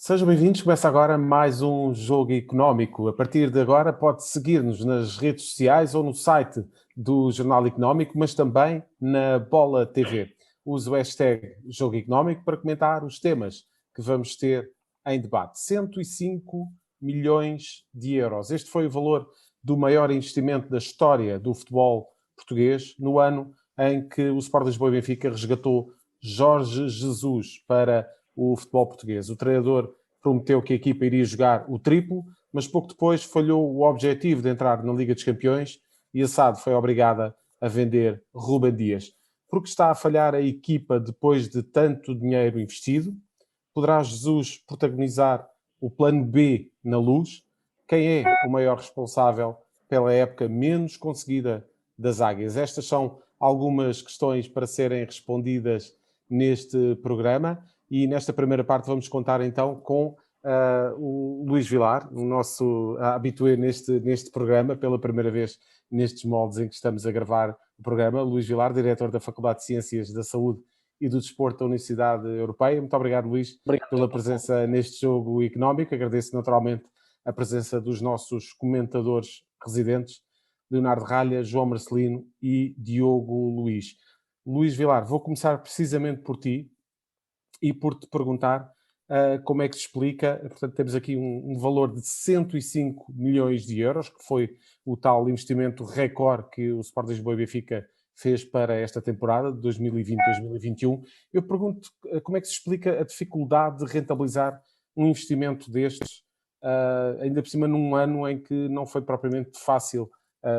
Sejam bem-vindos. Começa agora mais um Jogo Económico. A partir de agora pode seguir-nos nas redes sociais ou no site do Jornal Económico, mas também na Bola TV. Use o hashtag Jogo Económico para comentar os temas que vamos ter em debate. 105 milhões de euros. Este foi o valor do maior investimento da história do futebol português no ano em que o Sport Lisboa e Benfica resgatou Jorge Jesus para o futebol português. O treinador prometeu que a equipa iria jogar o triplo, mas pouco depois falhou o objetivo de entrar na Liga dos Campeões e a SAD foi obrigada a vender Rúben Dias. Porque está a falhar a equipa depois de tanto dinheiro investido? Poderá Jesus protagonizar o plano B na Luz? Quem é o maior responsável pela época menos conseguida das Águias? Estas são algumas questões para serem respondidas neste programa e nesta primeira parte vamos contar então com o Luís Vilar, o nosso habitué neste programa, pela primeira vez nestes moldes em que estamos a gravar o programa. Luís Vilar, diretor da Faculdade de Ciências da Saúde e do Desporto da Universidade Europeia. Muito obrigado, Luís, pela presença neste Jogo Económico. Agradeço naturalmente a presença dos nossos comentadores residentes, Leonardo Ralha, João Marcelino e Diogo Luís. Luís Vilar, vou começar precisamente por ti e por te perguntar como é que se explica. Portanto, temos aqui um valor de 105 milhões de euros, que foi o tal investimento recorde que o Sport Lisboa e Benfica fez para esta temporada de 2020-2021. Eu pergunto como é que se explica a dificuldade de rentabilizar um investimento destes, ainda por cima num ano em que não foi propriamente fácil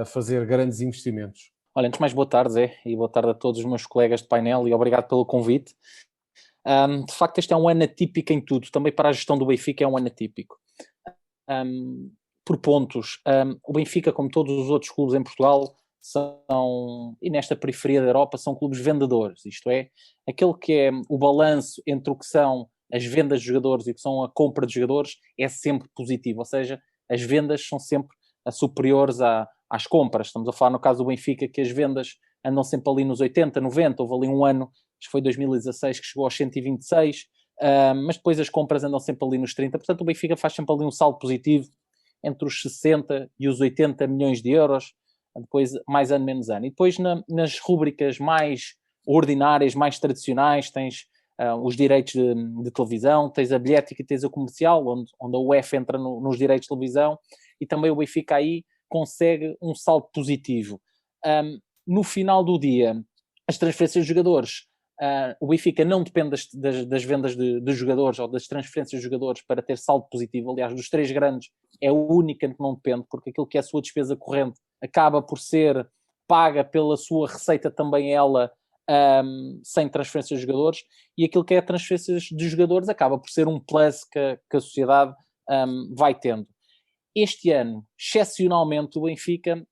fazer grandes investimentos. Olha, antes de mais, boa tarde, Zé, e boa tarde a todos os meus colegas de painel e obrigado pelo convite. De facto, este é um ano atípico em tudo, também para a gestão do Benfica é um ano atípico. Por pontos, o Benfica, como todos os outros clubes em Portugal, e nesta periferia da Europa, são clubes vendedores, isto é, aquele que é o balanço entre o que são as vendas de jogadores e o que são a compra de jogadores é sempre positivo, ou seja, as vendas são sempre superiores às compras. Estamos a falar no caso do Benfica que as vendas andam sempre ali nos 80, 90, houve ali um ano, acho que foi 2016, que chegou aos 126, mas depois as compras andam sempre ali nos 30, portanto o Benfica faz sempre ali um saldo positivo entre os 60 e os 80 milhões de euros, depois mais ano, menos ano. E depois nas rúbricas mais ordinárias, mais tradicionais, tens os direitos de televisão, tens a bilhética e tens a comercial, onde a UEFA entra nos direitos de televisão, e também o Benfica aí consegue um saldo positivo. No final do dia, as transferências de jogadores, o Benfica não depende das vendas de jogadores ou das transferências de jogadores para ter saldo positivo. Aliás, dos três grandes é a única que não depende, porque aquilo que é a sua despesa corrente acaba por ser paga pela sua receita também ela, sem transferências de jogadores, e aquilo que é transferências de jogadores acaba por ser um plus que a sociedade vai tendo. Este ano, excepcionalmente, o Benfica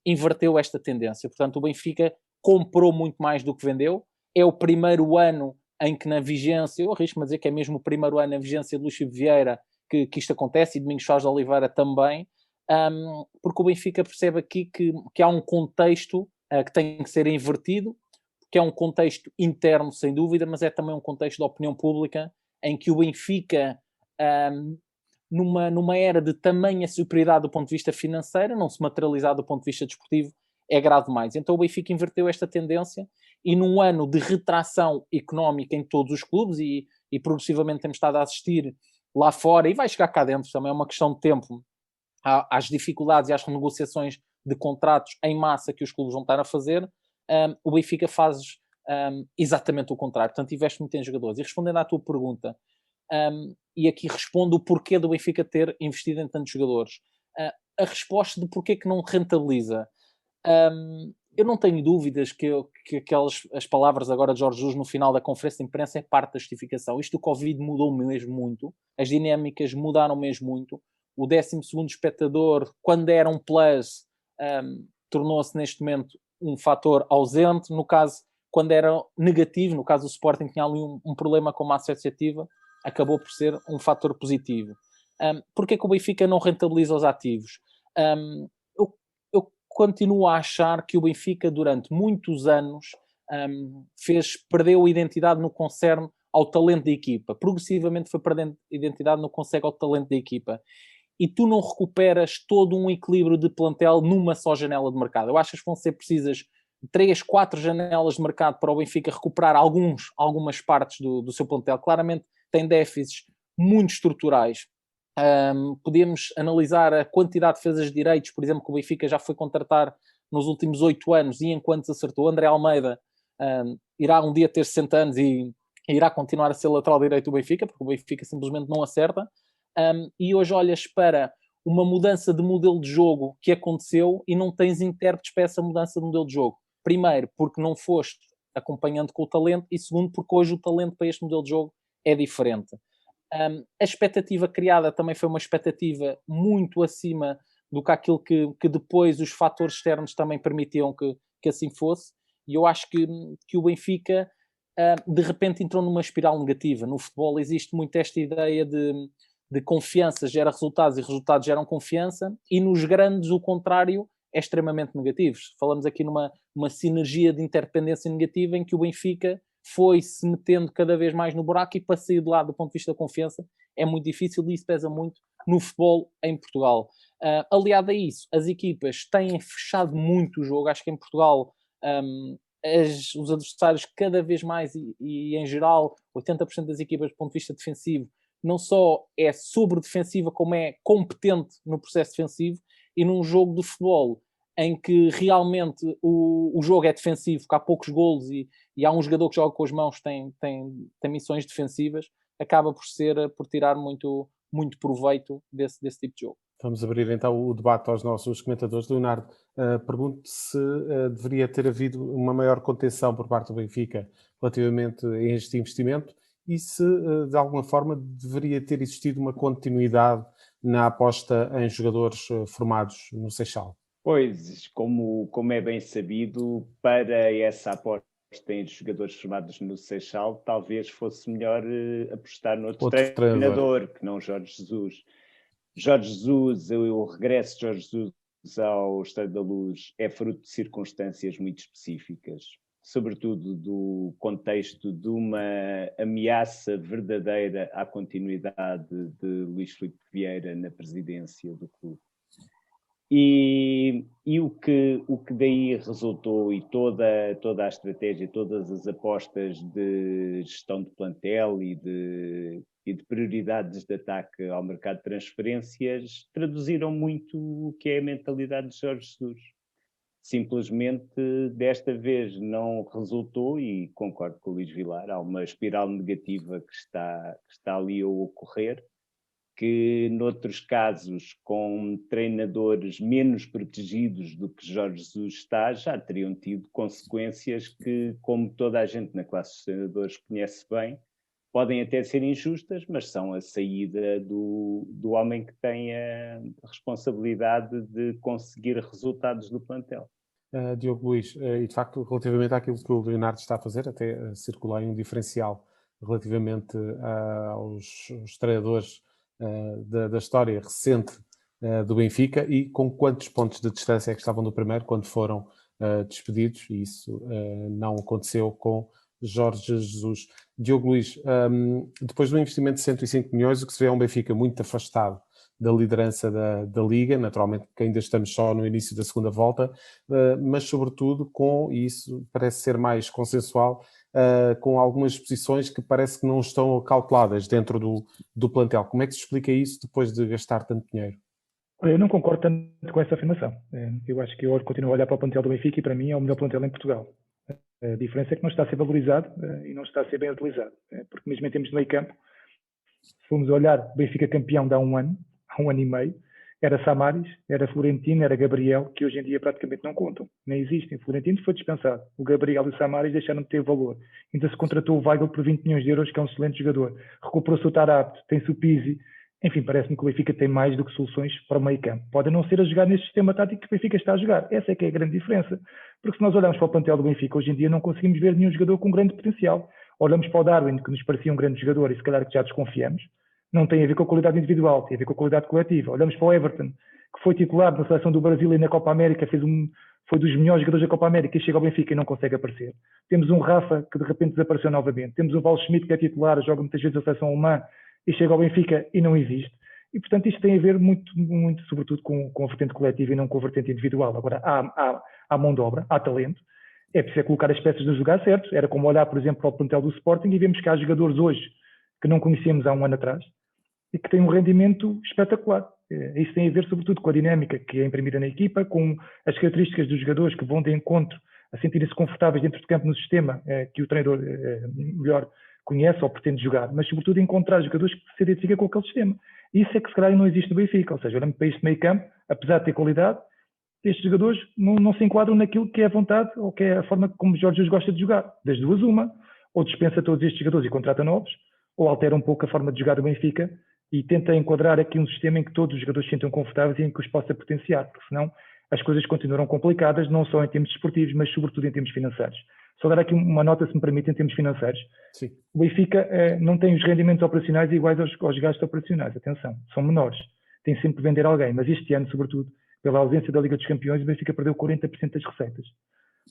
inverteu esta tendência. Portanto, o Benfica comprou muito mais do que vendeu. É o primeiro ano em que na vigência, eu arrisco-me a dizer que é mesmo o primeiro ano na vigência de Luís Vieira que isto acontece, e Domingos Soares de Oliveira também, porque o Benfica percebe aqui que há um contexto que tem que ser invertido, que é um contexto interno, sem dúvida, mas é também um contexto da opinião pública, em que o Benfica, numa era de tamanha superioridade do ponto de vista financeiro, não se materializar do ponto de vista desportivo, é grave demais. Então o Benfica inverteu esta tendência e num ano de retração económica em todos os clubes, e progressivamente temos estado a assistir lá fora, e vai chegar cá dentro, também é uma questão de tempo, às dificuldades e às renegociações de contratos em massa que os clubes vão estar a fazer, o Benfica faz exatamente o contrário, portanto investe muito em jogadores. E respondendo à tua pergunta, e aqui respondo o porquê do Benfica ter investido em tantos jogadores, a resposta de porquê que não rentabiliza, eu não tenho dúvidas que as palavras agora de Jorge Jesus no final da conferência de imprensa é parte da justificação. Isto do Covid mudou mesmo muito, as dinâmicas mudaram mesmo muito, o 12º espectador, quando era um plus, tornou-se neste momento um fator ausente. No caso, quando era negativo, no caso do Sporting tinha ali um problema com a massa associativa, acabou por ser um fator positivo. Porquê que o Benfica não rentabiliza os ativos? Eu continuo a achar que o Benfica durante muitos anos perdeu a identidade no que concerne ao talento da equipa, progressivamente foi perdendo identidade, não consegue ao talento da equipa. E tu não recuperas todo um equilíbrio de plantel numa só janela de mercado. Eu acho que vão ser precisas 3, 4 janelas de mercado para o Benfica recuperar algumas partes do seu plantel. Claramente tem déficits muito estruturais. Podemos analisar a quantidade de defesas de direitos, por exemplo, que o Benfica já foi contratar nos últimos 8 anos e enquanto acertou. André Almeida irá um dia ter 60 anos e irá continuar a ser lateral direito do Benfica, porque o Benfica simplesmente não acerta. E hoje olhas para uma mudança de modelo de jogo que aconteceu e não tens intérpretes para essa mudança de modelo de jogo. Primeiro, porque não foste acompanhando com o talento, e segundo, porque hoje o talento para este modelo de jogo é diferente. A expectativa criada também foi uma expectativa muito acima do que aquilo que depois os fatores externos também permitiam que assim fosse, e eu acho que o Benfica de repente entrou numa espiral negativa. No futebol existe muito esta ideia de confiança gera resultados e resultados geram confiança, e nos grandes o contrário é extremamente negativo. Falamos aqui numa sinergia de interdependência negativa em que o Benfica foi se metendo cada vez mais no buraco, e para sair de lá do ponto de vista da confiança é muito difícil, e isso pesa muito no futebol em Portugal. Aliado a isso, as equipas têm fechado muito o jogo. Acho que em Portugal os adversários cada vez mais e em geral 80% das equipas do ponto de vista defensivo não só é sobre defensiva como é competente no processo defensivo, e num jogo de futebol em que realmente o jogo é defensivo, que há poucos golos e há um jogador que joga com as mãos, tem missões defensivas, acaba por tirar muito, muito proveito desse tipo de jogo. Vamos abrir então o debate aos nossos comentadores. Leonardo, pergunto se deveria ter havido uma maior contenção por parte do Benfica relativamente a este investimento, e se de alguma forma deveria ter existido uma continuidade na aposta em jogadores formados no Seixal. Pois, como é bem sabido, para essa aposta em jogadores formados no Seixal, talvez fosse melhor apostar noutro treinador, que não Jorge Jesus. Jorge Jesus, o regresso de Jorge Jesus ao Estádio da Luz é fruto de circunstâncias muito específicas, sobretudo do contexto de uma ameaça verdadeira à continuidade de Luís Filipe Vieira na presidência do clube. E o que daí resultou, e toda a estratégia, todas as apostas de gestão de plantel e de prioridades de ataque ao mercado de transferências, traduziram muito o que é a mentalidade de Jorge Jesus. Simplesmente, desta vez não resultou, e concordo com o Luís Vilar, há uma espiral negativa que está ali a ocorrer, que noutros casos, com treinadores menos protegidos do que Jorge Jesus está, já teriam tido consequências que, como toda a gente na classe dos treinadores conhece bem, podem até ser injustas, mas são a saída do homem que tem a responsabilidade de conseguir resultados do plantel. Diogo Luís, e de facto, relativamente àquilo que o Leonardo está a fazer, até circular um diferencial relativamente aos treinadores da história recente do Benfica, e com quantos pontos de distância é que estavam do primeiro quando foram despedidos, e isso não aconteceu com Jorge Jesus. Diogo Luís, depois do investimento de 105 milhões, o que se vê é um Benfica muito afastado da liderança da Liga, naturalmente que ainda estamos só no início da segunda volta, mas sobretudo e isso parece ser mais consensual, com algumas posições que parece que não estão cauteladas dentro do plantel. Como é que se explica isso depois de gastar tanto dinheiro? Eu não concordo tanto com essa afirmação. Eu acho que eu continuo a olhar para o plantel do Benfica e para mim é o melhor plantel em Portugal. A diferença é que não está a ser valorizado e não está a ser bem utilizado. Porque mesmo em termos de meio campo, se formos olhar, o Benfica campeão de há um ano e meio, era Samaris, era Florentino, era Gabriel, que hoje em dia praticamente não contam, nem existem. Florentino foi dispensado, o Gabriel e o Samaris deixaram de ter valor. Ainda se contratou o Weigl por 20 milhões de euros, que é um excelente jogador. Recuperou-se o Tarapte, tem-se o Pizzi. Enfim, parece-me que o Benfica tem mais do que soluções para o meio campo. Pode não ser a jogar neste sistema tático que o Benfica está a jogar. Essa é que é a grande diferença. Porque se nós olharmos para o plantel do Benfica, hoje em dia não conseguimos ver nenhum jogador com grande potencial. Olhamos para o Darwin, que nos parecia um grande jogador e se calhar que já desconfiamos. Não tem a ver com a qualidade individual, tem a ver com a qualidade coletiva. Olhamos para o Everton, que foi titular na seleção do Brasil e na Copa América, foi dos melhores jogadores da Copa América e chega ao Benfica e não consegue aparecer. Temos um Rafa que de repente desapareceu novamente. Temos um Val Schmidt que é titular, joga muitas vezes a seleção alemã e chega ao Benfica e não existe. E, portanto, isto tem a ver muito sobretudo, com a vertente coletiva e não com a vertente individual. Agora, há mão de obra, há talento. É preciso colocar as peças nos lugares certos. Era como olhar, por exemplo, para o plantel do Sporting e vemos que há jogadores hoje que não conhecíamos há um ano atrás e que têm um rendimento espetacular. Isso tem a ver, sobretudo, com a dinâmica que é imprimida na equipa, com as características dos jogadores que vão de encontro a sentirem-se confortáveis dentro de campo no sistema que o treinador melhor conhece ou pretende jogar, mas, sobretudo, encontrar jogadores que se identificam com aquele sistema. Isso é que, se calhar, não existe no Benfica. Ou seja, olhando para este meio campo, apesar de ter qualidade, estes jogadores não se enquadram naquilo que é a vontade ou que é a forma como Jorge Jesus gosta de jogar. Das duas, uma, ou dispensa todos estes jogadores e contrata novos, ou altera um pouco a forma de jogar do Benfica e tenta enquadrar aqui um sistema em que todos os jogadores se sintam confortáveis e em que os possa potenciar, porque senão as coisas continuarão complicadas, não só em termos desportivos, mas sobretudo em termos financeiros. Só dar aqui uma nota, se me permite, em termos financeiros. Sim. O Benfica não tem os rendimentos operacionais iguais aos gastos operacionais. Atenção, são menores. Tem sempre que vender alguém, mas este ano, sobretudo, pela ausência da Liga dos Campeões, o Benfica perdeu 40% das receitas.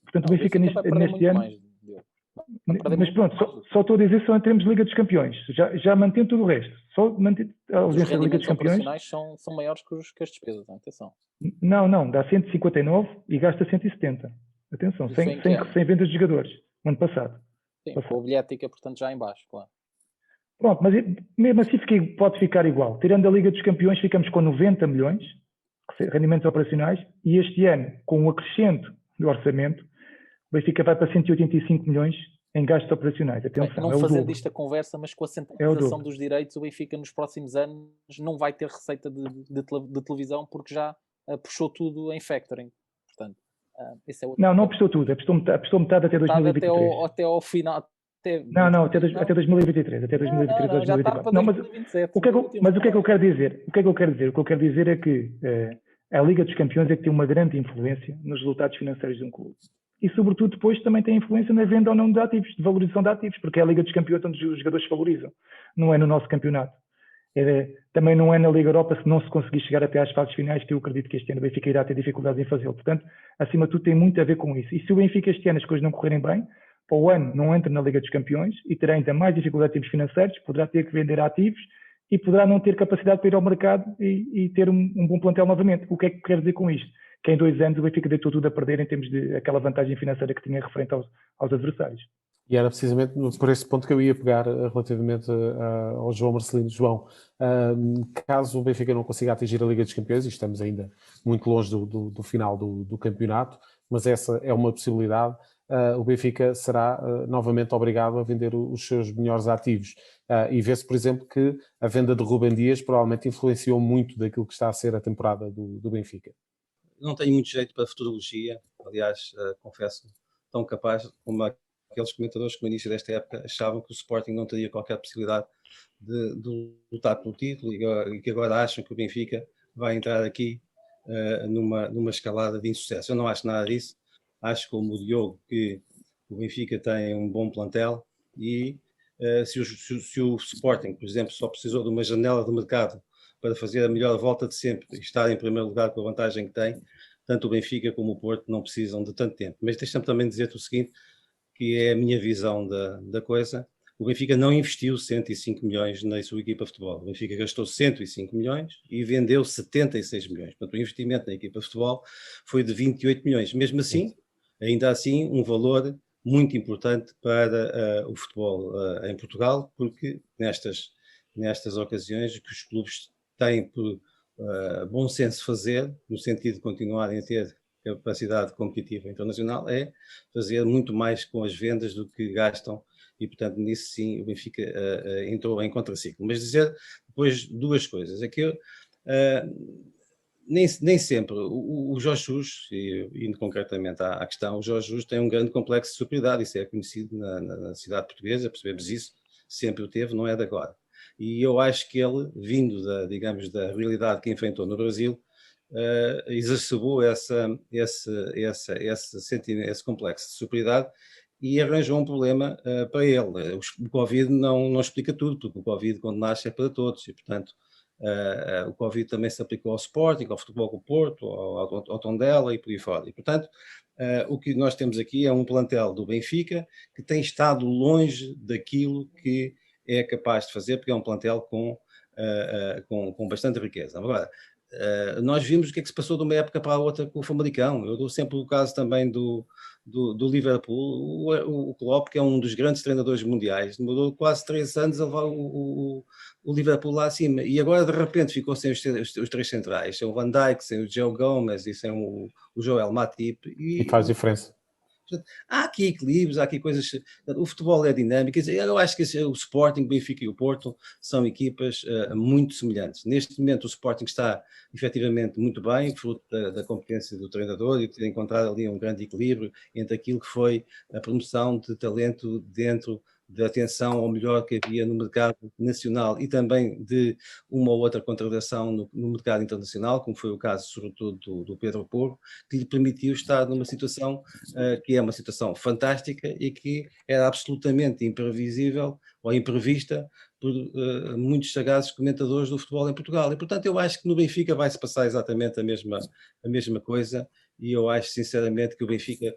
Portanto, o Benfica neste ano... Mas pronto, só estou a dizer só em termos de Liga dos Campeões. Já mantém tudo o resto. Só mantém a ausência da Liga dos Campeões. Os rendimentos são maiores que as despesas, atenção. Não, dá 159 e gasta 170. Atenção, sem vendas de jogadores, no ano passado. Sim, com a bilhética, portanto, já em baixo, claro. Pronto, mas mesmo assim pode ficar igual. Tirando a Liga dos Campeões, ficamos com 90 milhões rendimentos operacionais e este ano, com um acrescento do orçamento, o Benfica vai para 185 milhões em gastos operacionais. Atenção, não fazendo isto a conversa, mas com a centralização dos direitos, o Benfica nos próximos anos não vai ter receita de televisão porque já puxou tudo em factoring. Portanto, esse é outro não puxou tudo, apostou metade até 2023. Até ao final. Até 2023. Até 2023, 2024. Não, mas o que é que eu quero dizer? O que eu quero dizer é que a Liga dos Campeões é que tem uma grande influência nos resultados financeiros de um clube. E, sobretudo, depois também tem influência na venda ou não de ativos, de valorização de ativos, porque é a Liga dos Campeões onde os jogadores se valorizam. Não é no nosso campeonato. Também não é na Liga Europa se não se conseguir chegar até às fases finais, que eu acredito que este ano o Benfica irá ter dificuldades em fazê-lo. Portanto, acima de tudo, tem muito a ver com isso. E se o Benfica este ano as coisas não correrem bem, para o ano não entra na Liga dos Campeões e terá ainda mais dificuldades em termos financeiros, poderá ter que vender ativos e poderá não ter capacidade para ir ao mercado e ter um bom plantel novamente. O que é que quero dizer com isto? Que em 2 anos o Benfica deitou tudo a perder em termos de aquela vantagem financeira que tinha referente aos adversários. E era precisamente por esse ponto que eu ia pegar relativamente ao João Marcelino. João, caso o Benfica não consiga atingir a Liga dos Campeões, e estamos ainda muito longe do final do campeonato, mas essa é uma possibilidade, o Benfica será novamente obrigado a vender os seus melhores ativos. E vê-se, por exemplo, que a venda de Rúben Dias provavelmente influenciou muito daquilo que está a ser a temporada do Benfica. Não tenho muito jeito para a futurologia, aliás, confesso, tão capaz como aqueles comentadores que no início desta época achavam que o Sporting não teria qualquer possibilidade de lutar pelo título e que agora acham que o Benfica vai entrar aqui numa escalada de insucesso. Eu não acho nada disso. Acho, como o Diogo, que o Benfica tem um bom plantel e se o Sporting, por exemplo, só precisou de uma janela de mercado para fazer a melhor volta de sempre e estar em primeiro lugar com a vantagem que tem, tanto o Benfica como o Porto não precisam de tanto tempo. Mas deixa-me também dizer-te o seguinte, que é a minha visão da coisa. O Benfica não investiu 105 milhões na sua equipa de futebol. O Benfica gastou 105 milhões e vendeu 76 milhões. Portanto, o investimento na equipa de futebol foi de 28 milhões. Mesmo assim, ainda assim, um valor muito importante para o futebol em Portugal, porque nestas ocasiões que os clubes têm por bom senso fazer, no sentido de continuarem a ter capacidade competitiva internacional, é fazer muito mais com as vendas do que gastam e, portanto, nisso sim o Benfica entrou em contraciclo. Mas dizer depois duas coisas. É que nem sempre o Jorge Jesus, indo concretamente à questão, o Jorge Jesus tem um grande complexo de superioridade, isso é conhecido na cidade portuguesa, percebemos isso, sempre o teve, não é de agora. E eu acho que ele, vindo da realidade que enfrentou no Brasil, exacerbou esse complexo de superioridade e arranjou um problema para ele. O Covid não explica tudo, porque o Covid, quando nasce, é para todos e, portanto, o Covid também se aplicou ao Sporting, ao Futebol do Porto, ao Tondela e por aí fora. E, portanto, o que nós temos aqui é um plantel do Benfica que tem estado longe daquilo que é capaz de fazer, porque é um plantel com bastante riqueza. Agora, nós vimos o que é que se passou de uma época para a outra com o Famalicão. Eu dou sempre o caso também do Liverpool. O Klopp, que é um dos grandes treinadores mundiais, demorou quase 3 anos a levar o Liverpool lá acima. E agora, de repente, ficou sem os 3 centrais. Sem o Van Dijk, sem o Joe Gomez e sem o Joel Matip. E faz diferença. Há aqui equilíbrios, há aqui coisas. O futebol é dinâmico. Eu acho que o Sporting, o Benfica e o Porto são equipas muito semelhantes. Neste momento, o Sporting está efetivamente muito bem, fruto da competência do treinador e de ter encontrado ali um grande equilíbrio entre aquilo que foi a promoção de talento dentro da atenção ao melhor que havia no mercado nacional e também de uma ou outra contratação no mercado internacional, como foi o caso, sobretudo, do Pedro Porro, que lhe permitiu estar numa situação que é uma situação fantástica e que era absolutamente imprevisível ou imprevista por muitos sagazes comentadores do futebol em Portugal. E, portanto, eu acho que no Benfica vai-se passar exatamente a mesma coisa e eu acho, sinceramente, que o Benfica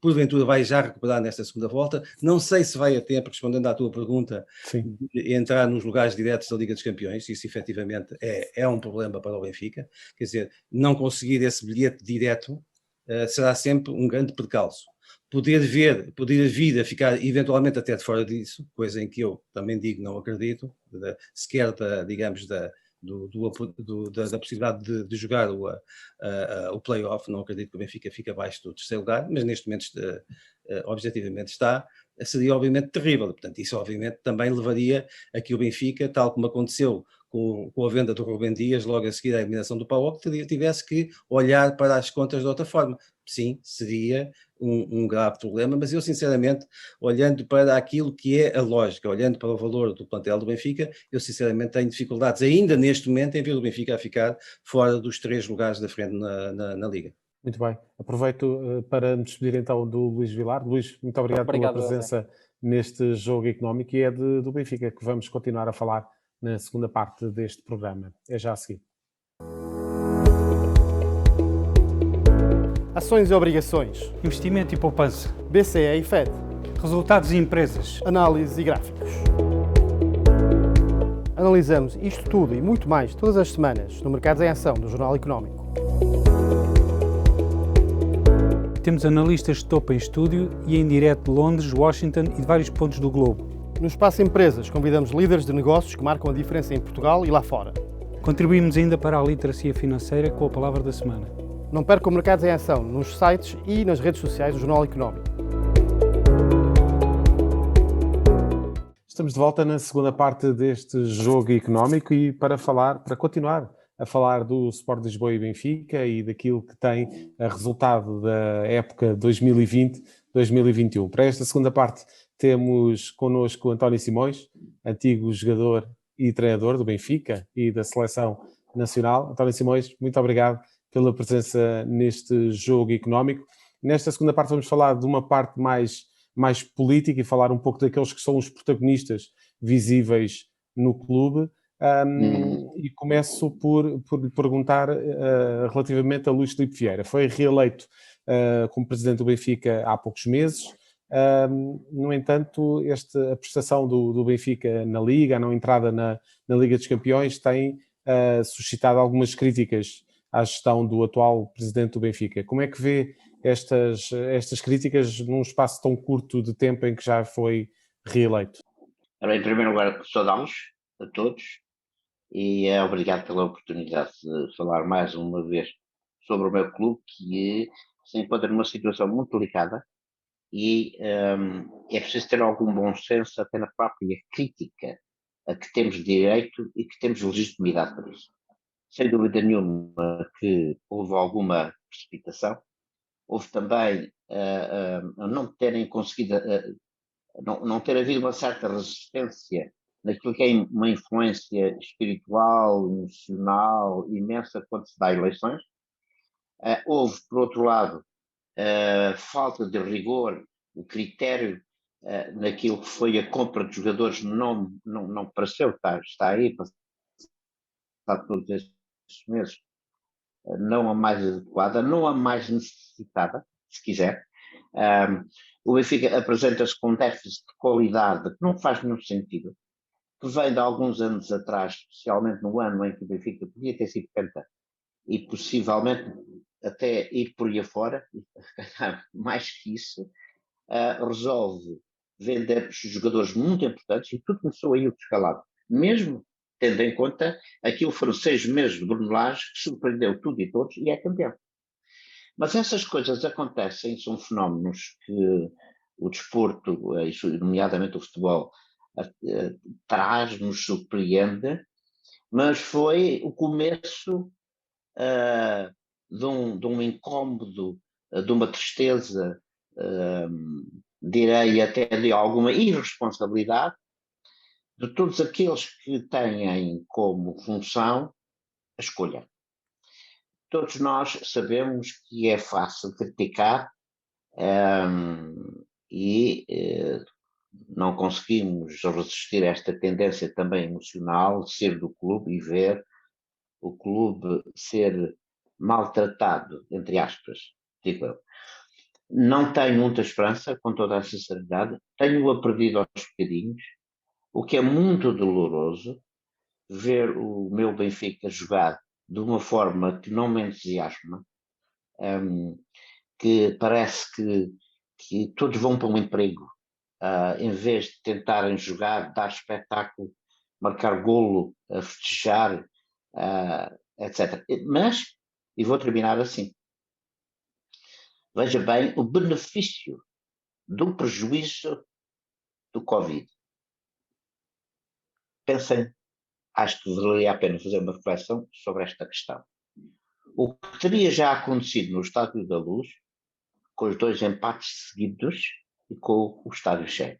porventura vai já recuperar nesta segunda volta. Não sei se vai a tempo, respondendo à tua pergunta, Sim, de entrar nos lugares diretos da Liga dos Campeões. Isso efetivamente é um problema para o Benfica. Quer dizer, não conseguir esse bilhete direto será sempre um grande percalço. Poder vir a ficar eventualmente até de fora disso, coisa em que eu também digo não acredito, sequer da possibilidade de jogar o play-off. Não acredito que o Benfica fique abaixo do terceiro lugar, mas neste momento objetivamente está, seria obviamente terrível. Portanto, isso obviamente também levaria a que o Benfica, tal como aconteceu com a venda do Rubem Dias, logo a seguir à eliminação do PAOK, tivesse que olhar para as contas de outra forma. Sim, seria um grave problema, mas eu sinceramente, olhando para aquilo que é a lógica, olhando para o valor do plantel do Benfica, eu sinceramente tenho dificuldades ainda neste momento em ver o Benfica a ficar fora dos 3 lugares da frente na Liga. muito bem. Aproveito para me despedir então do Luís Vilar. Luís, muito obrigado pela presença neste jogo económico e é do Benfica que vamos continuar a falar na segunda parte deste programa. É já a seguir. Ações e obrigações, investimento e poupança, BCE e FED, resultados e empresas, análise e gráficos. Analisamos isto tudo e muito mais todas as semanas no Mercados em Ação do Jornal Económico. Temos analistas de topo em estúdio e em direto de Londres, Washington e de vários pontos do globo. No Espaço Empresas convidamos líderes de negócios que marcam a diferença em Portugal e lá fora. Contribuímos ainda para a literacia financeira com a palavra da semana. Não percam Mercados em Ação nos sites e nas redes sociais do Jornal Económico. Estamos de volta na segunda parte deste jogo económico e para continuar a falar do Sport Lisboa e Benfica e daquilo que tem a resultado da época 2020-2021. Para esta segunda parte temos connosco António Simões, antigo jogador e treinador do Benfica e da Seleção Nacional. António Simões, muito obrigado pela presença neste jogo económico. Nesta segunda parte vamos falar de uma parte mais política e falar um pouco daqueles que são os protagonistas visíveis no clube. E começo por lhe perguntar relativamente a Luís Filipe Vieira. Foi reeleito como presidente do Benfica há poucos meses. No entanto, a prestação do Benfica na Liga, a não entrada na Liga dos Campeões, tem suscitado algumas críticas à gestão do atual presidente do Benfica. Como é que vê estas críticas num espaço tão curto de tempo em que já foi reeleito? Em primeiro lugar, saudá-los a todos e obrigado pela oportunidade de falar mais uma vez sobre o meu clube, que se encontra numa situação muito delicada e é preciso ter algum bom senso até na própria crítica a que temos direito e que temos legitimidade para isso. Sem dúvida nenhuma que houve alguma precipitação, houve também não terem conseguido, não ter havido uma certa resistência naquilo que é uma influência espiritual, emocional, imensa quando se dá eleições. Houve, por outro lado, falta de rigor, o critério naquilo que foi a compra de jogadores não pareceu estar aí, passado todos estes meses, não a mais adequada, não a mais necessitada, se quiser. O Benfica apresenta-se com um déficit de qualidade que não faz nenhum sentido, que vem de alguns anos atrás, especialmente no ano em que o Benfica podia ter sido campeão e possivelmente até ir por aí afora, mais que isso, resolve vender jogadores muito importantes e tudo começou aí o descalabro. Mesmo tendo em conta aquilo foram 6 meses de Bruno Lage que surpreendeu tudo e todos e é campeão. Mas essas coisas acontecem, são fenómenos que o desporto, nomeadamente o futebol, traz, nos surpreende, mas foi o começo de um incômodo, de uma tristeza, direi até de alguma irresponsabilidade, de todos aqueles que têm como função a escolha. Todos nós sabemos que é fácil criticar e não conseguimos resistir a esta tendência também emocional de ser do clube e ver o clube ser maltratado, entre aspas, digo eu. Não tenho muita esperança, com toda a sinceridade, tenho-a perdido aos bocadinhos, o que é muito doloroso, ver o meu Benfica jogar de uma forma que não me entusiasma, que parece que todos vão para um emprego, em vez de tentarem jogar, dar espetáculo, marcar golo, festejar, etc. Mas, e vou terminar assim, veja bem o benefício do prejuízo do Covid. Pensem, acho que valeria a pena fazer uma reflexão sobre esta questão. O que teria já acontecido no Estádio da Luz, com os 2 empates seguidos e com o estádio cheio.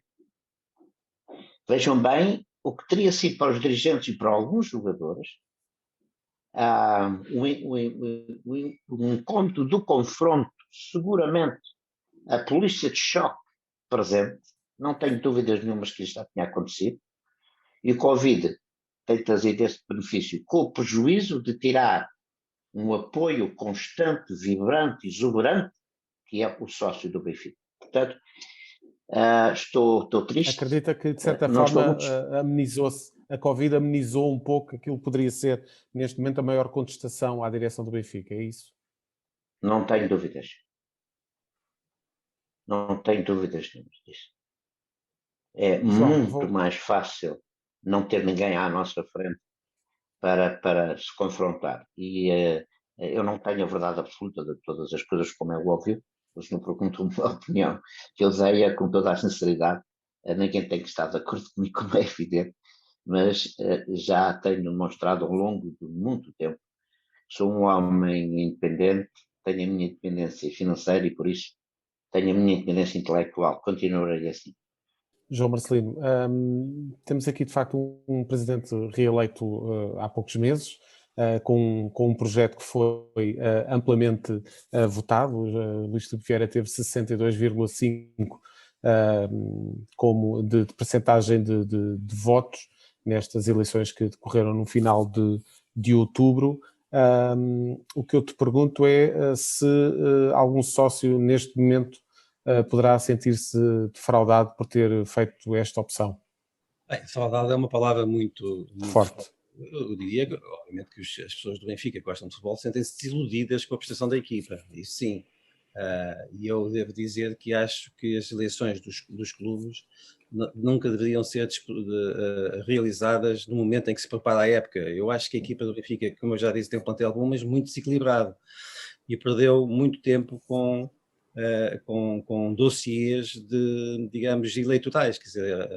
Vejam bem o que teria sido para os dirigentes e para alguns jogadores um encontro do confronto, seguramente a polícia de choque presente, não tenho dúvidas nenhumas que isto já tinha acontecido, e o Covid tem trazido esse benefício, com o prejuízo de tirar um apoio constante, vibrante, exuberante, que é o sócio do Benfica. Portanto, estou triste. Acredita que, de certa forma, amenizou-se, a Covid amenizou um pouco aquilo que poderia ser, neste momento, a maior contestação à direção do Benfica, é isso? Não tenho dúvidas. Não tenho dúvidas disso. É muito mais fácil não ter ninguém à nossa frente para se confrontar. E eu não tenho a verdade absoluta de todas as coisas, como é óbvio, mas não pergunto uma opinião que eu dei com toda a sinceridade. Ninguém tem que estar de acordo comigo, como é evidente, mas já tenho demonstrado ao longo de muito tempo que sou um homem independente, tenho a minha independência financeira e por isso tenho a minha independência intelectual. Continuarei assim. João Marcelino, temos aqui de facto um presidente reeleito há poucos meses, com um projeto que foi amplamente votado. Luís Filipe Vieira teve 62,5% como de percentagem de votos nestas eleições que decorreram no final de outubro. O que eu te pergunto é se algum sócio neste momento poderá sentir-se defraudado por ter feito esta opção. Bem, defraudado é uma palavra muito forte. Eu diria que, obviamente, que as pessoas do Benfica que gostam de futebol sentem-se desiludidas com a prestação da equipa, isso sim. E eu devo dizer que acho que as eleições dos clubes nunca deveriam ser realizadas no momento em que se prepara a época. Eu acho que a equipa do Benfica, como eu já disse, tem um plantel bom, mas muito desequilibrado, e perdeu muito tempo com dossiês digamos, eleitorais, quer dizer,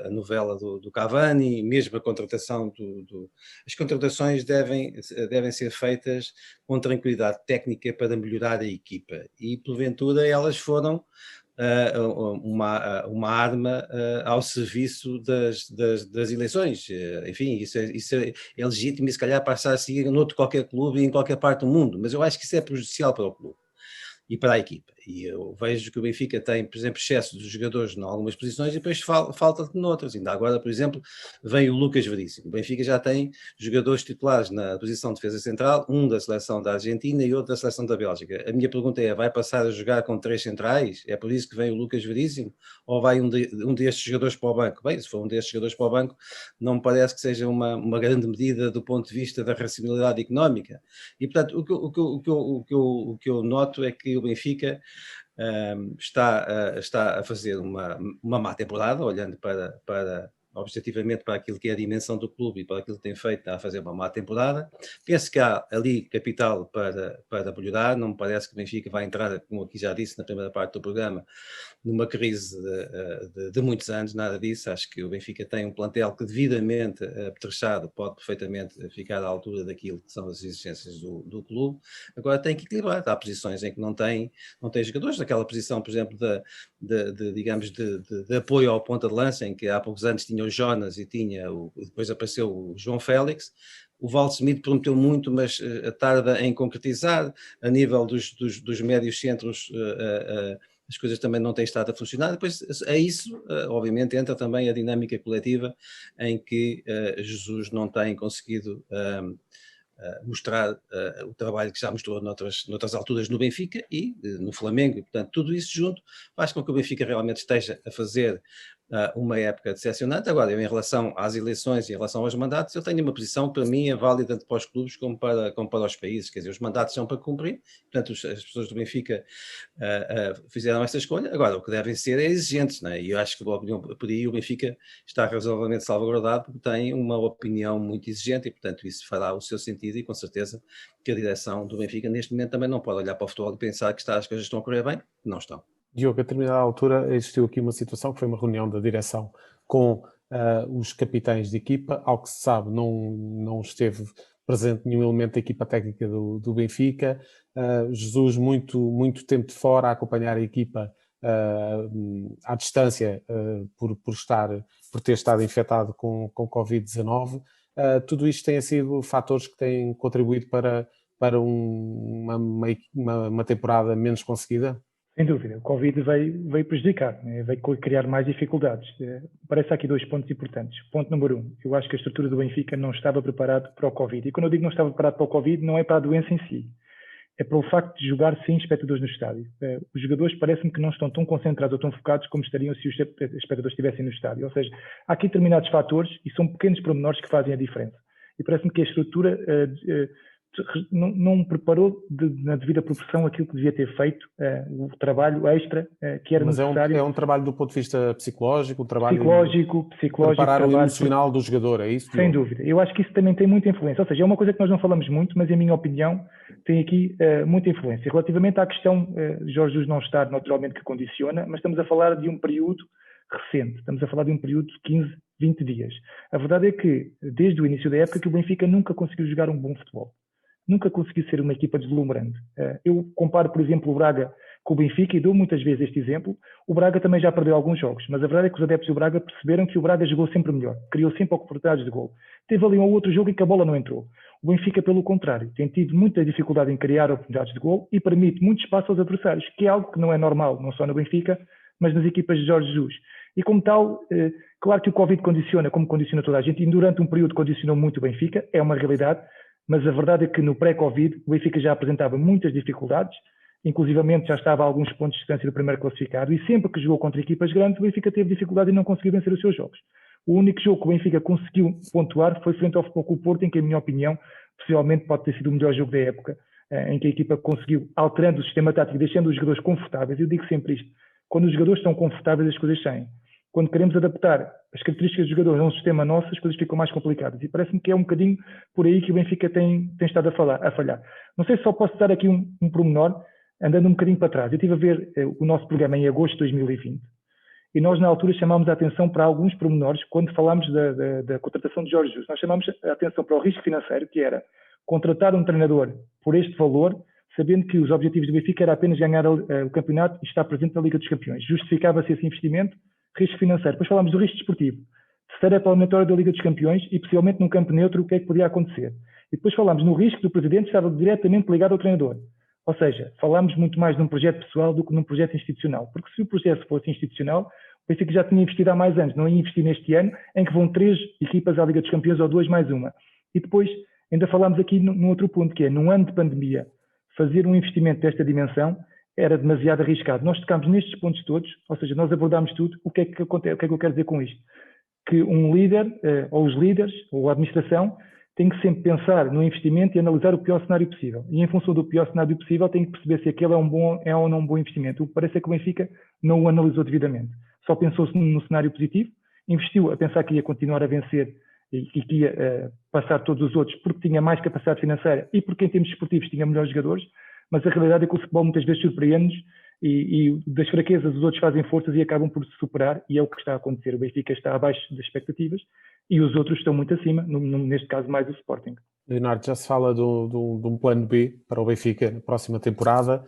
a novela do Cavani, mesmo a contratação as contratações devem ser feitas com tranquilidade técnica para melhorar a equipa, e porventura elas foram uma arma ao serviço das eleições. Enfim, isso é legítimo e se calhar passar a seguir noutro qualquer clube e em qualquer parte do mundo, mas eu acho que isso é prejudicial para o clube e para a equipa. E eu vejo que o Benfica tem, por exemplo, excesso de jogadores em algumas posições e depois falta de noutras. Ainda agora, por exemplo, vem o Lucas Veríssimo. O Benfica já tem jogadores titulares na posição de defesa central, um da seleção da Argentina e outro da seleção da Bélgica. A minha pergunta é, vai passar a jogar com 3 centrais? É por isso que vem o Lucas Veríssimo? Ou vai um destes jogadores para o banco? Bem, se for um destes jogadores para o banco, não me parece que seja uma grande medida do ponto de vista da racionalidade económica. E, portanto, o que eu noto é que o Benfica está a fazer uma má temporada, olhando objetivamente para aquilo que é a dimensão do clube e para aquilo que tem feito, está a fazer uma má temporada. Penso que há ali capital para melhorar. Não me parece que o Benfica vai entrar, como aqui já disse na primeira parte do programa, numa crise de muitos anos, nada disso. Acho que o Benfica tem um plantel que, devidamente apetrechado, pode perfeitamente ficar à altura daquilo que são as exigências do clube. Agora tem que equilibrar. Há posições em que não tem jogadores. Naquela posição, por exemplo, de apoio ao ponta de lança, em que há poucos anos tinha o Jonas e depois apareceu o João Félix. O Waldschmidt prometeu muito, mas tarda em concretizar. A nível dos médios centros, as coisas também não têm estado a funcionar. Depois, a isso, obviamente, entra também a dinâmica coletiva, em que Jesus não tem conseguido mostrar o trabalho que já mostrou noutras alturas no Benfica e no Flamengo. E, portanto, tudo isso junto faz com que o Benfica realmente esteja a fazer uma época decepcionante. Agora, eu, em relação às eleições e em relação aos mandatos, eu tenho uma posição que para mim é válida tanto para os clubes como para os países. Quer dizer, os mandatos são para cumprir, portanto as pessoas do Benfica fizeram esta escolha. Agora, o que devem ser é exigentes, não é? E eu acho que por aí o Benfica está razoavelmente salvaguardado porque tem uma opinião muito exigente e, portanto, isso fará o seu sentido e, com certeza, que a direção do Benfica neste momento também não pode olhar para o futebol e pensar que as coisas estão a correr bem. Não estão. Diogo, a determinada altura existiu aqui uma situação que foi uma reunião da direção com os capitães de equipa. Ao que se sabe, não esteve presente nenhum elemento da equipa técnica do Benfica. Jesus muito tempo de fora a acompanhar a equipa à distância por ter estado infectado com Covid-19. Tudo isto tem sido fatores que têm contribuído para uma temporada menos conseguida? Sem dúvida, o Covid veio prejudicar, veio criar mais dificuldades. Parece aqui 2 pontos importantes. Ponto número 1, eu acho que a estrutura do Benfica não estava preparada para o Covid. E quando eu digo não estava preparado para o Covid, não é para a doença em si. É pelo facto de jogar sem espectadores no estádio. Os jogadores parece-me que não estão tão concentrados ou tão focados como estariam se os espectadores estivessem no estádio. Ou seja, há aqui determinados fatores e são pequenos pormenores que fazem a diferença. E parece-me que a estrutura não preparou na devida proporção aquilo que devia ter feito, o trabalho extra que era necessário. É um trabalho do ponto de vista psicológico, um trabalho psicológico, preparar o emocional do jogador, é isso? Sem dúvida. Eu acho que isso também tem muita influência. Ou seja, é uma coisa que nós não falamos muito, mas, em minha opinião, tem aqui muita influência. Relativamente à questão, Jorge Jesus não estar naturalmente que condiciona, mas estamos a falar de um período recente. Estamos a falar de um período de 15, 20 dias. A verdade é que, desde o início da época, que o Benfica nunca conseguiu jogar um bom futebol. Nunca conseguiu ser uma equipa deslumbrante. Eu comparo, por exemplo, o Braga com o Benfica e dou muitas vezes este exemplo. O Braga também já perdeu alguns jogos, mas a verdade é que os adeptos do Braga perceberam que o Braga jogou sempre melhor, criou sempre oportunidades de gol. Teve ali um outro jogo em que a bola não entrou. O Benfica, pelo contrário, tem tido muita dificuldade em criar oportunidades de gol e permite muito espaço aos adversários, que é algo que não é normal, não só no Benfica, mas nas equipas de Jorge Jesus. E como tal, claro que o Covid condiciona, como condiciona toda a gente, e durante um período condicionou muito o Benfica, é uma realidade, mas a verdade é que no pré-Covid o Benfica já apresentava muitas dificuldades, inclusivamente já estava a alguns pontos de distância do primeiro classificado, e sempre que jogou contra equipas grandes, o Benfica teve dificuldade e não conseguiu vencer os seus jogos. O único jogo que o Benfica conseguiu pontuar foi frente ao Futebol Clube do Porto, em que, na minha opinião, possivelmente pode ter sido o melhor jogo da época, em que a equipa conseguiu, alterando o sistema tático, deixando os jogadores confortáveis. Eu digo sempre isto, quando os jogadores estão confortáveis, as coisas saem. Quando queremos adaptar as características dos jogadores a um sistema nosso, as coisas ficam mais complicadas. E parece-me que é um bocadinho por aí que o Benfica tem estado a falhar. Não sei se só posso dar aqui um pormenor, andando um bocadinho para trás. Eu estive a ver o nosso programa em agosto de 2020 e nós, na altura, chamámos a atenção para alguns pormenores quando falámos da contratação de Jorge Jesus. Nós chamámos a atenção para o risco financeiro, que era contratar um treinador por este valor, sabendo que os objetivos do Benfica era apenas ganhar o campeonato e estar presente na Liga dos Campeões. Justificava-se esse investimento, risco financeiro. Depois falámos do risco desportivo. Terceira eliminatória da Liga dos Campeões e possivelmente num campo neutro o que é que podia acontecer. E depois falámos no risco do presidente que estava diretamente ligado ao treinador. Ou seja, falamos muito mais num projeto pessoal do que num projeto institucional. Porque se o projeto fosse institucional, o Benfica já tinha investido há mais anos, não ia investir neste ano, em que vão 3 equipas à Liga dos Campeões ou 2 mais uma. E depois, ainda falámos aqui num outro ponto, que é, num ano de pandemia, fazer um investimento desta dimensão era demasiado arriscado. Nós tocámos nestes pontos todos, ou seja, nós abordámos tudo. O que é que acontece? O que é que eu quero dizer com isto? Que um líder, ou os líderes, ou a administração, tem que sempre pensar no investimento e analisar o pior cenário possível. E em função do pior cenário possível, tem que perceber se aquele é ou não um bom investimento. O que parece é que o Benfica não o analisou devidamente. Só pensou-se no cenário positivo, investiu a pensar que ia continuar a vencer e que ia passar todos os outros porque tinha mais capacidade financeira e porque em termos esportivos tinha melhores jogadores, mas a realidade é que o futebol muitas vezes surpreende-nos e das fraquezas os outros fazem forças e acabam por se superar, e é o que está a acontecer. O Benfica está abaixo das expectativas e os outros estão muito acima, neste caso mais o Sporting. Leonardo, já se fala de um plano B para o Benfica na próxima temporada,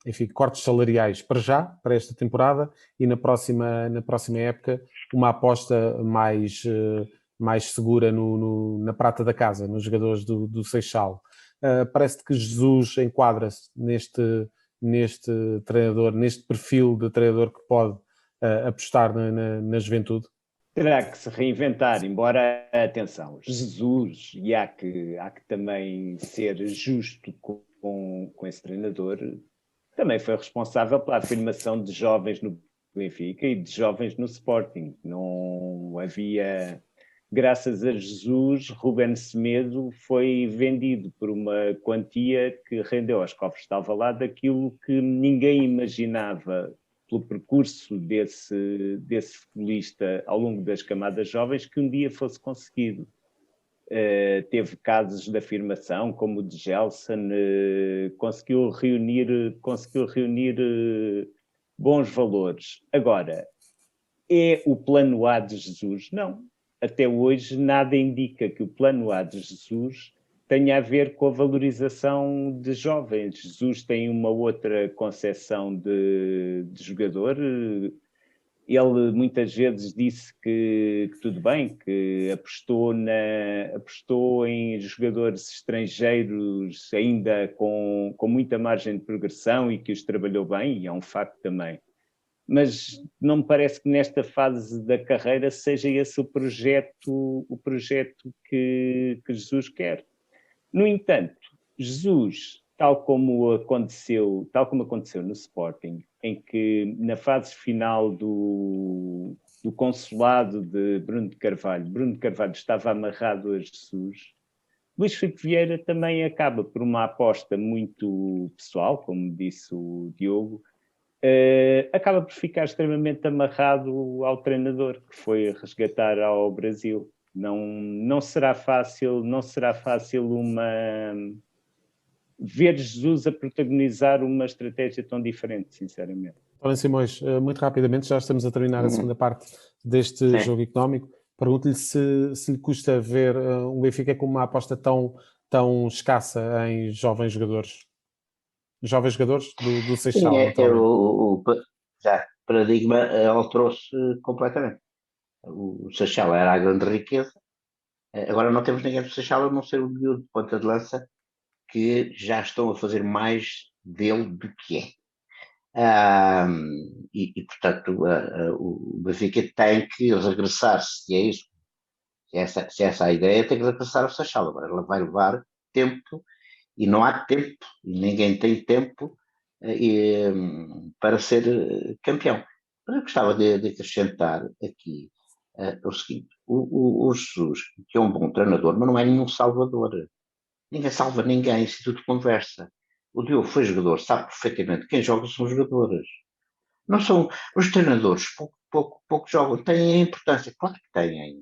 enfim, cortes salariais para esta temporada, e na próxima época uma aposta mais segura na prata da casa, nos jogadores do Seixal. Parece-te que Jesus enquadra-se neste treinador, neste perfil de treinador que pode apostar na juventude? Terá que se reinventar, embora, atenção, Jesus, e há que também ser justo com esse treinador, também foi responsável pela afirmação de jovens no Benfica e de jovens no Sporting. Não havia, graças a Jesus, Ruben Semedo foi vendido por uma quantia que rendeu aos cofres de Alvalade aquilo que ninguém imaginava pelo percurso desse futebolista ao longo das camadas jovens, que um dia fosse conseguido. Teve casos de afirmação, como o de Gelson, conseguiu reunir bons valores. Agora, é o plano A de Jesus? Não. Até hoje nada indica que o plano A de Jesus tenha a ver com a valorização de jovens. Jesus tem uma outra concepção de jogador. Ele muitas vezes disse que tudo bem, que apostou em jogadores estrangeiros ainda com muita margem de progressão e que os trabalhou bem, e é um facto também. Mas não me parece que nesta fase da carreira seja esse o projeto que Jesus quer. No entanto, Jesus, tal como aconteceu no Sporting, em que na fase final do consulado de Bruno de Carvalho estava amarrado a Jesus, Luís Filipe Vieira também acaba por uma aposta muito pessoal, como disse o Diogo, acaba por ficar extremamente amarrado ao treinador que foi resgatar ao Brasil. Não será fácil ver Jesus a protagonizar uma estratégia tão diferente, sinceramente. Olha, Simões, muito rapidamente, já estamos a terminar a segunda parte deste jogo económico. Pergunto-lhe se lhe custa ver o Benfica com uma aposta tão escassa em jovens jogadores. Jovens jogadores do Seixal. Sim, o paradigma alterou-se completamente. O Seixal era a grande riqueza. Agora não temos ninguém do Seixal a não ser o miúdo de ponta de lança, que já estão a fazer mais dele do que é. Portanto, o Benfica tem que regressar, se é isso, se é essa a ideia, tem que regressar ao Seixal. Agora ela vai levar tempo, e não há tempo, e ninguém tem tempo para ser campeão. Mas eu gostava de acrescentar aqui o seguinte: o Jesus, que é um bom treinador, mas não é nenhum salvador. Ninguém salva ninguém, isso tudo conversa. O Diogo foi jogador, sabe perfeitamente quem joga são os jogadores. Não são os treinadores, pouco jogam, têm importância, claro que têm.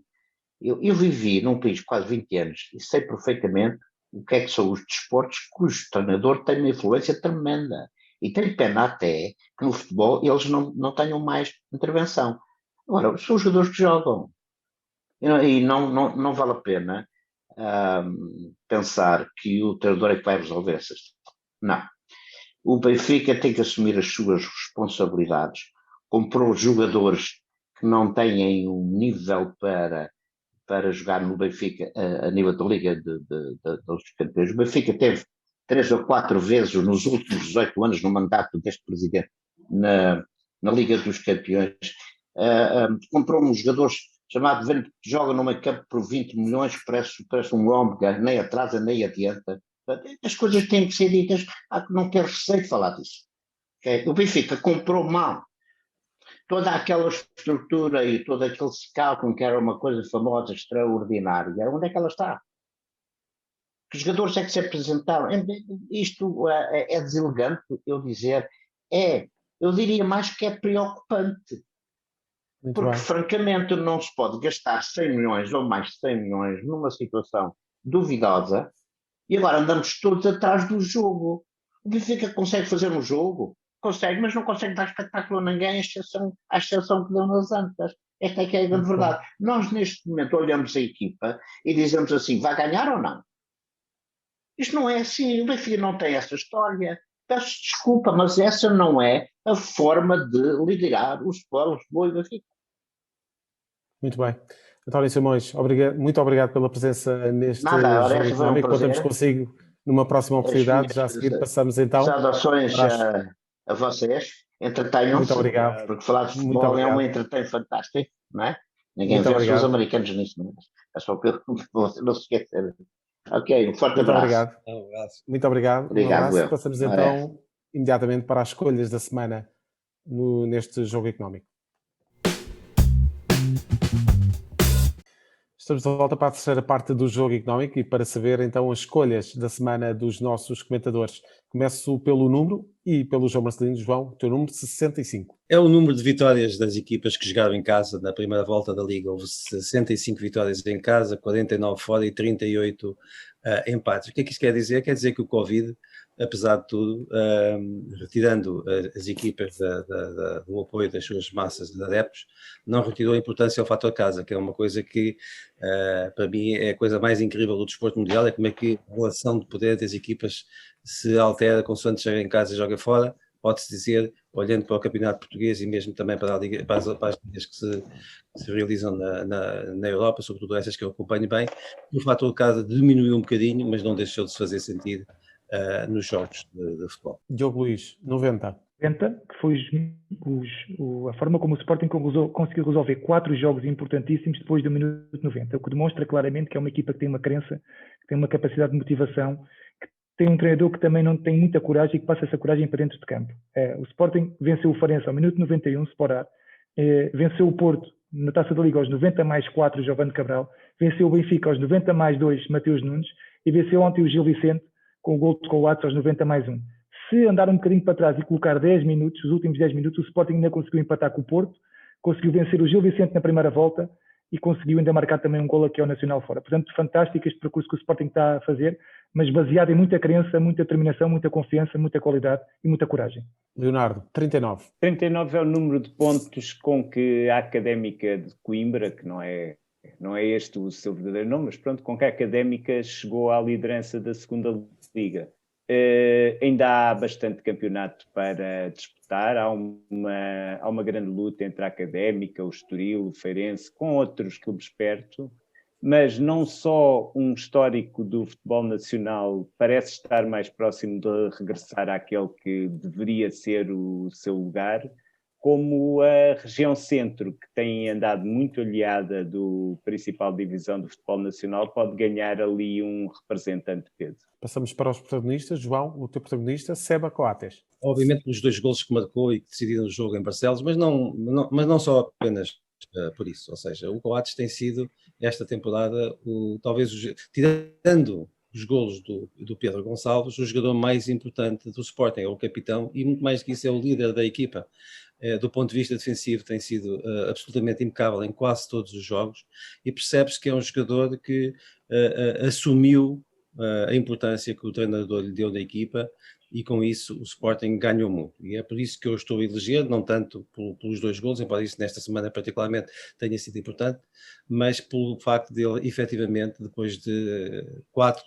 Eu vivi num país de quase 20 anos e sei perfeitamente o que são os desportos cujo treinador tem uma influência tremenda. E tenho pena até que no futebol eles não tenham mais intervenção. Agora, são os jogadores que jogam. E não vale a pena pensar que o treinador é que vai resolver essas. Não. O Benfica tem que assumir as suas responsabilidades. Comprou jogadores que não têm um nível para jogar no Benfica a nível da Liga dos Campeões. O Benfica teve 3 ou 4 vezes nos últimos 18 anos no mandato deste presidente na Liga dos Campeões. Comprou um jogador chamado que joga no meio campo por 20 milhões, parece um ômega, nem atrasa nem adianta. As coisas têm que ser ditas, não ter receio de falar disso. Okay? O Benfica comprou mal toda aquela estrutura e todo aquele scouting que era uma coisa famosa, extraordinária. Onde é que ela está? Que jogadores é que se apresentaram? Isto é deselegante eu dizer, eu diria mais que é preocupante. Muito porque, bem. francamente, não se pode gastar 100 milhões ou mais de 100 milhões numa situação duvidosa e agora andamos todos atrás do jogo. O Benfica consegue fazer um jogo? Consegue, mas não consegue dar espetáculo a ninguém, à exceção que deu nas antas. Esta é que é a grande verdade. Nós, neste momento, olhamos a equipa e dizemos assim, vai ganhar ou não? Isto não é assim, o Benfica não tem essa história. Peço desculpa, mas essa não é a forma de liderar o Sport Lisboa e Benfica. Muito bem. António Simões, muito obrigado pela presença neste jogo económico. Contamos consigo numa próxima oportunidade. Já a seguir passamos então. Saudações a vocês. Entretenham-se. Muito obrigado. Porque falar de futebol é um entretenimento fantástico, não é? Ninguém vê os americanos nisso, não é? É só que não se esquecer. Ok, um forte abraço. Muito obrigado. Obrigado. Um abraço. Passamos então imediatamente para as escolhas da semana neste jogo económico. Estamos de volta para a terceira parte do jogo económico e para saber então as escolhas da semana dos nossos comentadores. Começo pelo número e pelo João Marcelino. João, o teu número 65. É o número de vitórias das equipas que jogaram em casa na primeira volta da Liga. Houve 65 vitórias em casa, 49 fora e 38 empates. O que é que isso quer dizer? Quer dizer que o Covid, apesar de tudo, retirando as equipas do apoio das suas massas de adeptos, não retirou a importância ao fator casa, que é uma coisa que, para mim, é a coisa mais incrível do desporto mundial, é como é que a relação de poder das equipas se altera consoante joga em casa e joga fora. Pode-se dizer, olhando para o campeonato português e mesmo também para as ligas que se realizam na Europa, sobretudo essas que eu acompanho bem, o fator casa diminuiu um bocadinho, mas não deixou de se fazer sentido nos jogos de futebol. Diogo Luís, 90. 90, que foi a forma como o Sporting conseguiu resolver 4 jogos importantíssimos depois do minuto 90, o que demonstra claramente que é uma equipa que tem uma crença, que tem uma capacidade de motivação, que tem um treinador que também não tem muita coragem e que passa essa coragem para dentro de campo. O Sporting venceu o Farense ao minuto 91, Sporar, venceu o Porto na Taça da Liga aos 90+4, Giovanni Cabral, venceu o Benfica aos 90+2, Mateus Nunes, e venceu ontem o Gil Vicente com o gol de Coates aos 90+1. Se andar um bocadinho para trás e colocar 10 minutos, os últimos 10 minutos, o Sporting ainda conseguiu empatar com o Porto, conseguiu vencer o Gil Vicente na primeira volta e conseguiu ainda marcar também um gol aqui ao Nacional fora. Portanto, fantástico este percurso que o Sporting está a fazer, mas baseado em muita crença, muita determinação, muita confiança, muita qualidade e muita coragem. Leonardo, 39. 39 é o número de pontos com que a Académica de Coimbra, que não é este o seu verdadeiro nome, mas pronto, com que a Académica chegou à liderança da segunda Liga. Ainda há bastante campeonato para disputar, há uma grande luta entre a Académica, o Estoril, o Feirense, com outros clubes perto, mas não só um histórico do futebol nacional parece estar mais próximo de regressar àquele que deveria ser o seu lugar, como a região centro, que tem andado muito aliada do principal divisão do futebol nacional, pode ganhar ali um representante de peso. Passamos para os protagonistas. João, o teu protagonista, Seba Coates. Obviamente pelos 2 golos que marcou e que decidiram o jogo em Barcelos, mas não só apenas por isso. Ou seja, o Coates tem sido, esta temporada, tirando os golos do Pedro Gonçalves, o jogador mais importante do Sporting, é o capitão, e muito mais que isso é o líder da equipa. Do ponto de vista defensivo tem sido absolutamente impecável em quase todos os jogos e percebe-se que é um jogador que assumiu a importância que o treinador lhe deu na equipa e com isso o Sporting ganhou muito. E é por isso que eu estou a eleger, não tanto pelos 2 golos, embora isso nesta semana particularmente tenha sido importante, mas pelo facto de ele efetivamente, depois de 4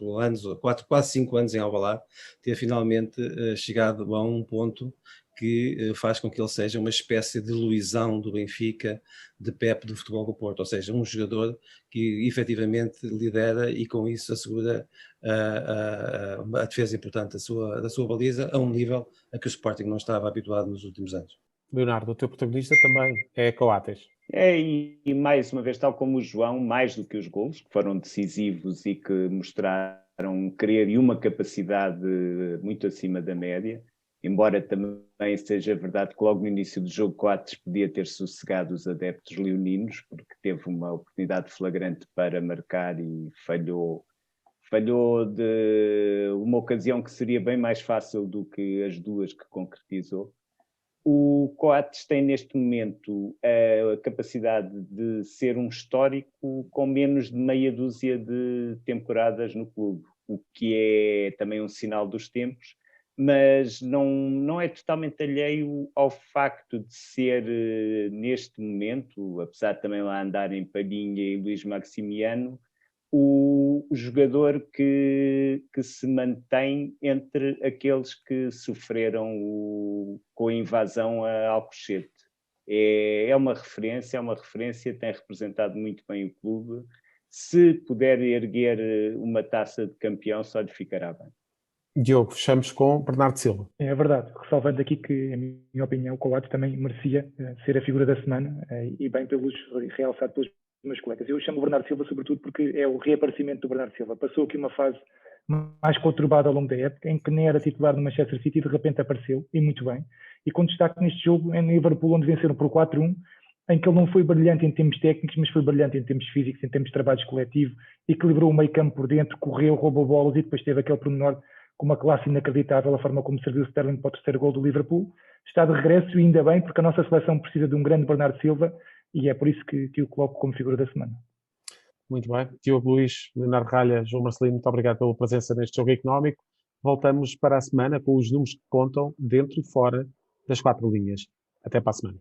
quase 5 anos em Alvalade, ter finalmente chegado a um ponto que faz com que ele seja uma espécie de Luizão do Benfica, de Pepe do Futebol do Porto, ou seja, um jogador que efetivamente lidera e com isso assegura a defesa importante da sua baliza a um nível a que o Sporting não estava habituado nos últimos anos. Leonardo, o teu protagonista também é Coates. E mais uma vez, tal como o João, mais do que os golos, que foram decisivos e que mostraram um querer e uma capacidade muito acima da média, embora também seja verdade que logo no início do jogo Coates podia ter sossegado os adeptos leoninos, porque teve uma oportunidade flagrante para marcar e falhou de uma ocasião que seria bem mais fácil do que as duas que concretizou. O Coates tem neste momento a capacidade de ser um histórico com menos de meia dúzia de temporadas no clube, o que é também um sinal dos tempos, mas não é totalmente alheio ao facto de ser, neste momento, apesar de também lá andarem Palhinha e Luís Maximiano, o jogador que se mantém entre aqueles que sofreram com a invasão a Alcochete. É uma referência, tem representado muito bem o clube. Se puder erguer uma taça de campeão, só lhe ficará bem. Diogo, fechamos com Bernardo Silva. É verdade, ressalvando aqui que, em minha opinião, o Coates também merecia ser a figura da semana e bem realçado pelos meus colegas. Eu chamo o Bernardo Silva sobretudo porque é o reaparecimento do Bernardo Silva. Passou aqui uma fase mais conturbada ao longo da época, em que nem era titular no Manchester City e de repente apareceu, e muito bem. E com destaque neste jogo em Liverpool, onde venceram por 4-1, em que ele não foi brilhante em termos técnicos, mas foi brilhante em termos físicos, em termos de trabalho coletivo, equilibrou o meio campo por dentro, correu, roubou bolas e depois teve aquele pormenor com uma classe inacreditável, a forma como serviu o Sterling para o terceiro gol do Liverpool. Está de regresso e ainda bem, porque a nossa seleção precisa de um grande Bernardo Silva e é por isso que o coloco como figura da semana. Muito bem. Diogo Luís, Leonardo Ralha, João Marcelino, muito obrigado pela presença neste Jogo Económico. Voltamos para a semana com os números que contam dentro e fora das 4 linhas. Até para a semana.